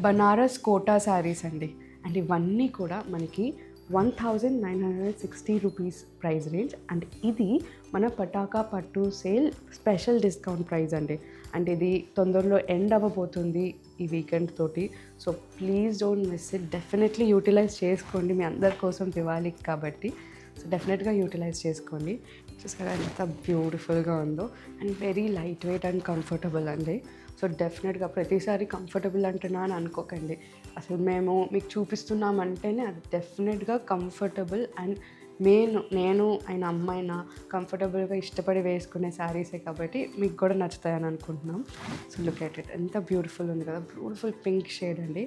Banaras quota saris అండి. And ఇవన్నీ కూడా మనకి 1960 రూపీస్ ప్రైస్ రేంజ్. అండ్ ఇది మన పటాకా పట్టు సేల్ స్పెషల్ డిస్కౌంట్ ప్రైస్ అండి. అండ్ ఇది తొందరలో ఎండ్ అవ్వబోతుంది ఈ వీకెండ్ తోటి. So please don't miss it. Definitely utilise చేసుకోండి, మీ అందరి కోసం దివాళీ కాబట్టి. సో డెఫినెట్గా యూటిలైజ్ చేసుకోండి. చూసారా ఎంత బ్యూటిఫుల్గా ఉందో. And very light weight and comfortable అండి. సో డెఫినెట్గా ప్రతిసారి కంఫర్టబుల్ అంటున్నా అని అనుకోకండి. అసలు మేము మీకు చూపిస్తున్నామంటేనే అది డెఫినెట్గా కంఫర్టబుల్. అండ్ నేను అయిన అమ్మాయినా కంఫర్టబుల్గా ఇష్టపడి వేసుకునే శారీసే కాబట్టి మీకు కూడా నచ్చుతాయని అనుకుంటున్నాం. సో లుక్ ఎట్ ఇట్, ఎంత బ్యూటిఫుల్ ఉంది కదా. బ్యూటిఫుల్ పింక్ షేడ్ అండి.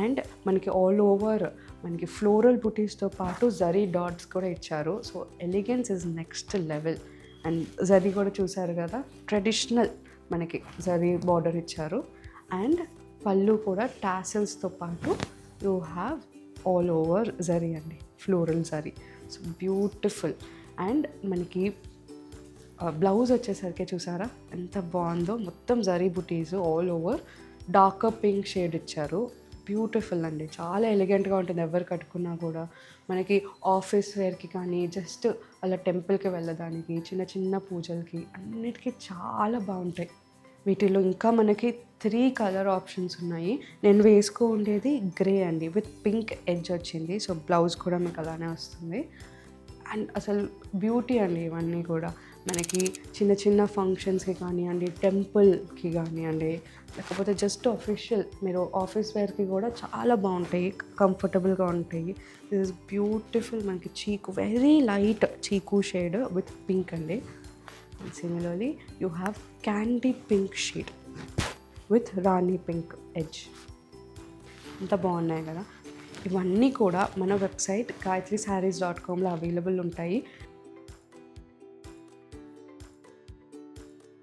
అండ్ మనకి ఆల్ ఓవర్ మనకి ఫ్లోరల్ బుటీస్తో పాటు జరీ డాట్స్ కూడా ఇచ్చారు. So elegance is next level. And zari కూడా చూసారు కదా, ట్రెడిషనల్ మనకి జరీ బార్డర్ ఇచ్చారు. అండ్ పళ్ళు కూడా టాసిల్స్తో పాటు you have all over zari అండి, floral zari. So beautiful. And మనకి బ్లౌజ్ వచ్చేసరికి చూసారా ఎంత బాగుందో, మొత్తం zari butis all over darker pink shade ఇచ్చారు. బ్యూటిఫుల్ అండి, చాలా ఎలిగెంట్గా ఉంటుంది. ఎవరు కట్టుకున్నా కూడా మనకి ఆఫీస్ వేర్కి కానీ జస్ట్ అలా టెంపుల్కి వెళ్ళడానికి, చిన్న చిన్న పూజలకి అన్నిటికీ చాలా బాగుంటాయి. వీటిలో ఇంకా మనకి 3 కలర్ ఆప్షన్స్ ఉన్నాయి. నేను వేసుకో ఉండేది గ్రే అండి, విత్ పింక్ ఎడ్జ్ వచ్చింది. సో బ్లౌజ్ కూడా మీకు అలానే వస్తుంది. అండ్ అసలు బ్యూటీ అండి ఇవన్నీ కూడా. మనకి చిన్న చిన్న ఫంక్షన్స్కి కానివ్వండి, టెంపుల్కి కానివ్వండి, లేకపోతే జస్ట్ అఫీషియల్ మీరు ఆఫీస్ వేర్కి కూడా చాలా బాగుంటాయి, కంఫర్టబుల్గా ఉంటాయి. This is beautiful. మనకి చీకు వెరీ లైట్ చీకు షేడ్ విత్ పింక్ అండి. And similarly you have candy pink shade with Rani pink edge. ఎంత బాగున్నాయి కదా. ఇవన్నీ కూడా మన వెబ్సైట్ gayatrisarees.comలో అవైలబుల్ ఉంటాయి.